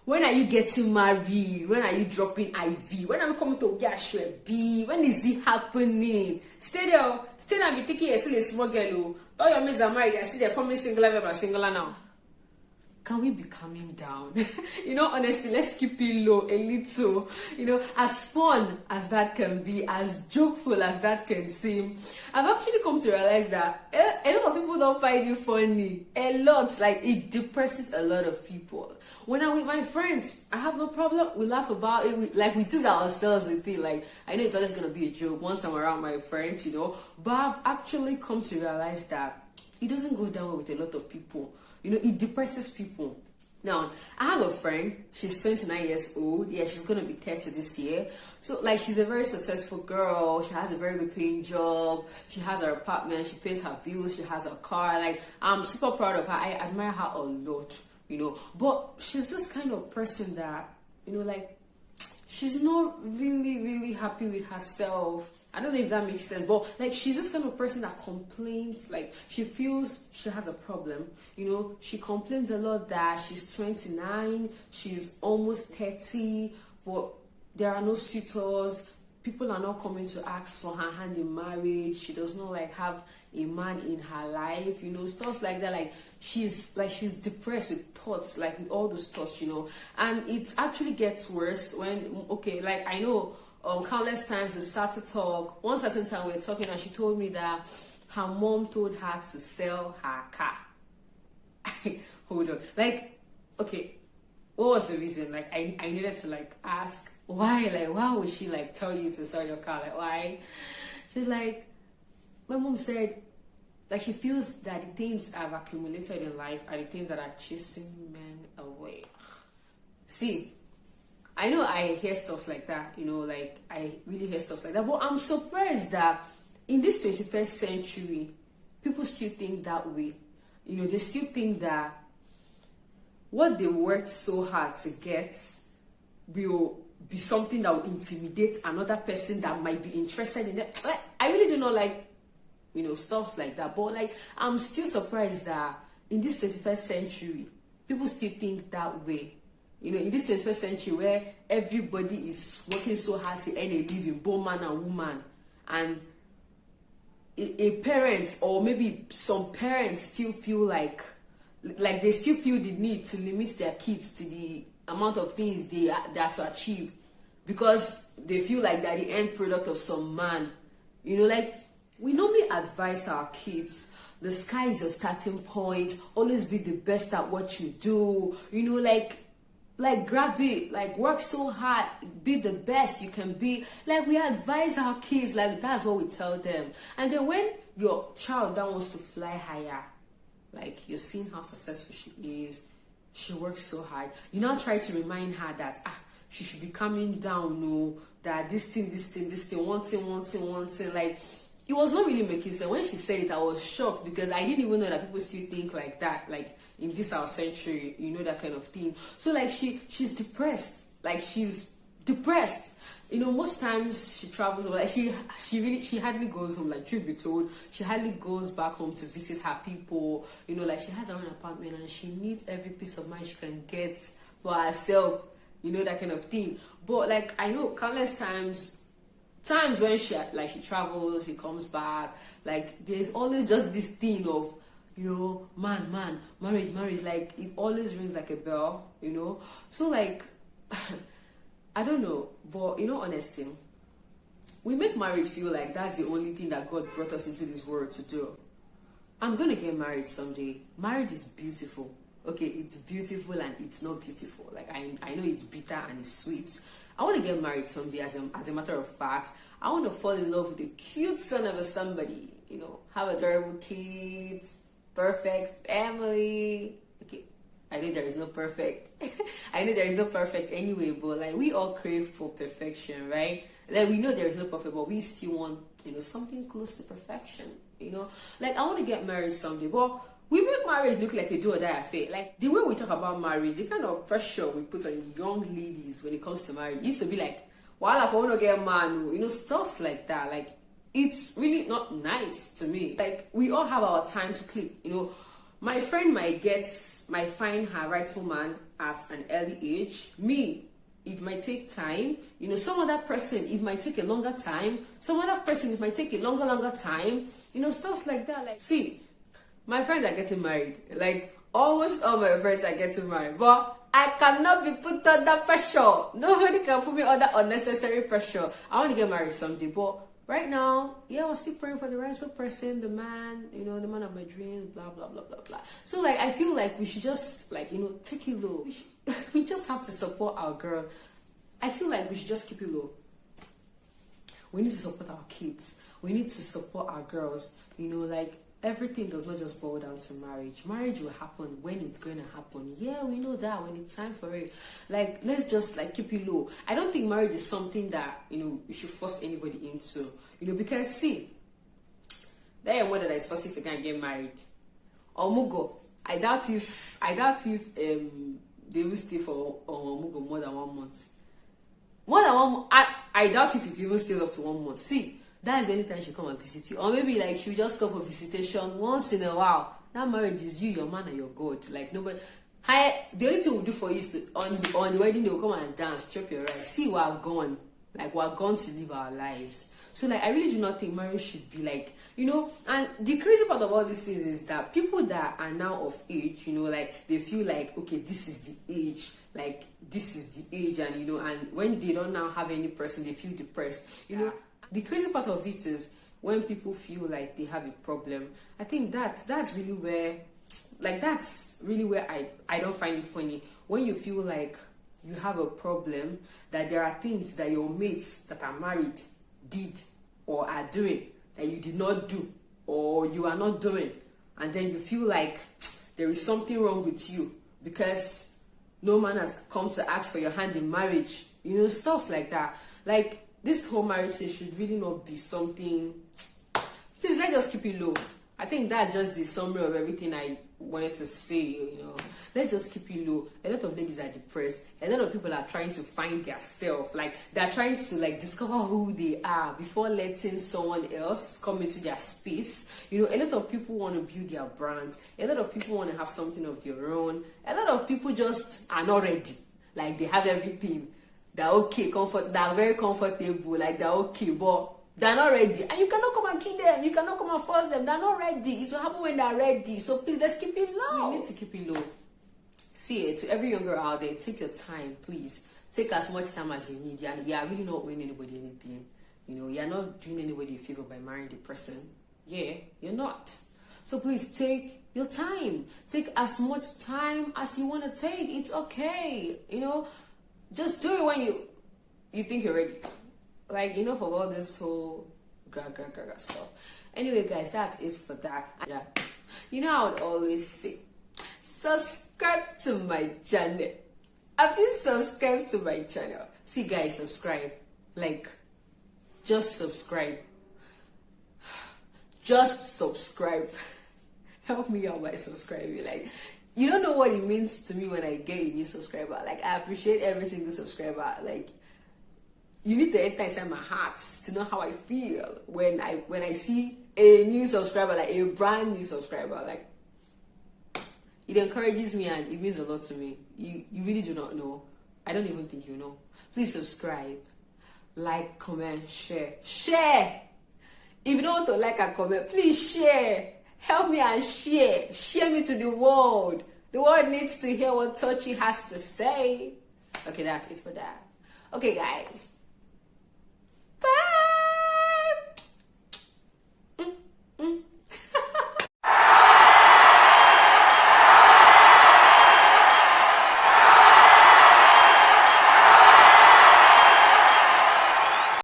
When are you getting married? When are you dropping IV? When are we coming to B? When is it happening? Stay there and be thinking you're still a small girl. All your mates are married, I see they're forming singular now. Can we be calming down? Honestly, let's keep it low a little. As fun as that can be, as jokeful as that can seem, I've actually come to realize that a lot of people don't find it funny. A lot, like it depresses a lot of people. When I'm with my friends, I have no problem. We laugh about it. We tease ourselves with it. Like, I know it's always gonna be a joke once I'm around my friends, But I've actually come to realize that it doesn't go down well with a lot of people. It depresses people. Now, I have a friend, she's 29 years old. Yeah, she's going to be 30 this year. So, she's a very successful girl. She has a very good paying job. She has her apartment. She pays her bills. She has her car. I'm super proud of her. I admire her a lot, But she's this kind of person that, she's not really, really happy with herself. I don't know if that makes sense, but she's this kind of person that complains. She feels she has a problem. She complains a lot that she's 29, she's almost 30, but there are no suitors. People are not coming to ask for her hand in marriage. She does not have a man in her life, stuff like that. She's depressed with thoughts, with all those thoughts, and it actually gets worse when, I know countless times we start to talk. One certain time we were talking and she told me that her mom told her to sell her car. Hold on. Okay, what was the reason? I needed to ask why. Why would she tell you to sell your car? Why? She's like, my mom said, she feels that the things I've accumulated in life are the things that are chasing men away. See, I know I hear stuff like that, I really hear stuff like that, but I'm surprised that in this 21st century, people still think that way. They still think that what they worked so hard to get will be something that will intimidate another person that might be interested in it. I really do not stuff like that, but I'm still surprised that in this 21st century, people still think that way. In this 21st century where everybody is working so hard to earn a living, both man and woman, and a parent or maybe some parents still feel they still feel the need to limit their kids to the amount of things they are to achieve because they feel like they're the end product of some man. We normally advise our kids, the sky is your starting point, always be the best at what you do, grab it, work so hard, be the best you can be. We advise our kids, that's what we tell them. And then when your child that wants to fly higher, you're seeing how successful she is, she works so hard, you now try to remind her that she should be calming down, no, that this thing, one thing, it was not really making sense. When she said it, I was shocked because I didn't even know that people still think like that, in this our century, that kind of thing. So she's depressed. She's depressed. Most times she travels over. She hardly goes home. Truth be told, she hardly goes back home to visit her people. She has her own apartment and she needs every piece of mind she can get for herself. That kind of thing. But I know countless times when she travels, she comes back, there's always just this thing of man, marriage, it always rings like a bell, so I don't know, but honesty, we make marriage feel like that's the only thing that God brought us into this world to do. I'm gonna get married someday. Marriage is beautiful. Okay, it's beautiful and it's not beautiful. I know it's bitter and it's sweet. I want to get married someday. As a matter of fact, I want to fall in love with a cute son of somebody. Have adorable kids, perfect family. Okay, I know there is no perfect. I know there is no perfect anyway, but we all crave for perfection, right? We know there is no perfect, but we still want something close to perfection. I want to get married someday, but we make marriage look like a do or die affair. The way we talk about marriage, the kind of pressure we put on young ladies when it comes to marriage, it used to be while I want to get man, stuff like that. It's really not nice to me. We all have our time to click. My friend might get might find her rightful man at an early age. Me, it might take time. You know, some other person, it might take a longer time. Some other person, it might take a longer time. You know, stuff like that. Like, see, my friends are getting married. Like, almost all my friends are getting married. But I cannot be put under pressure. Nobody can put me under unnecessary pressure. I want to get married someday. But right now, yeah, I was still praying for the rightful person, the man, you know, the man of my dreams, blah, blah, blah, blah, blah. So, like, I feel like we should just, like, you know, take it low. We just have to support our girl. I feel like we should just keep it low. We need to support our kids. We need to support our girls. You know, like, everything does not just boil down to marriage. Marriage will happen when it's going to happen. Yeah, we know that when it's time for it. Like, let's just, like, keep it low. I don't think marriage is something that, you know, we should force anybody into. You know, because, see, there are mother that is forcing to go and get married. Omugo, I doubt if they will stay for Omugo more than 1 month. More than 1 month. I doubt if it even stays up to 1 month. See, that is the only time she come and visit you. Or maybe like she'll just come for visitation once in a while. That marriage is you, your man, and your God. Like nobody. The only thing we'll do for you is to on the wedding day we'll come and dance, chop your rice. See, we're gone. Like we're gone to live our lives. So like I really do not think marriage should be like, you know, and the crazy part of all these things is that people that are now of age, you know, like they feel like, okay, this is the age, like this is the age, and you know, and when they don't now have any person, they feel depressed. You know, the crazy part of it is when people feel like they have a problem. I think that's really where, like that's really where I don't find it funny. When you feel like you have a problem, that there are things that your mates that are married did or are doing that you did not do or you are not doing, and then you feel like there is something wrong with you because no man has come to ask for your hand in marriage, you know, stuff like that. Like this whole marriage thing should really not be something. Please, let's just keep it low. I think that's just the summary of everything I wanted to say, you know. Let's just keep it low. A lot of ladies are depressed. A lot of people are trying to find their self. Like, they're trying to, like, discover who they are before letting someone else come into their space. You know, a lot of people want to build their brands. A lot of people want to have something of their own. A lot of people just are not ready. Like, they have everything. They're okay, they're very comfortable. Like, they're okay, but they're not ready, and you cannot come and kill them. You cannot come and force them. They're not ready. It will happen when they're ready. So please, let's keep it low. We need to keep it low. See, to every young girl out there, take your time, please. Take as much time as you need. You're really not owing anybody anything. You know, you're not doing anybody a favor by marrying the person. Yeah, you're not. So please take your time. Take as much time as you want to take. It's okay. You know, just do it when you think you're ready. Like, enough of all this whole gra stuff. Anyway, guys, that's it for that. And, you know, I would always say, subscribe to my channel. Have you subscribed to my channel? See, guys, subscribe. Like, just subscribe. Just subscribe. Help me out by subscribing. Like, you don't know what it means to me when I get a new subscriber. Like, I appreciate every single subscriber. Like, you need to enter inside my heart to know how I feel when I see a new subscriber, like a brand new subscriber. Like, it encourages me and it means a lot to me. You really do not know. I don't even think you know. Please subscribe, like, comment, share. Share! If you don't want to like and comment, please share. Help me and share. Share me to the world. The world needs to hear what Tochi has to say. Okay, that's it for that. Okay, guys.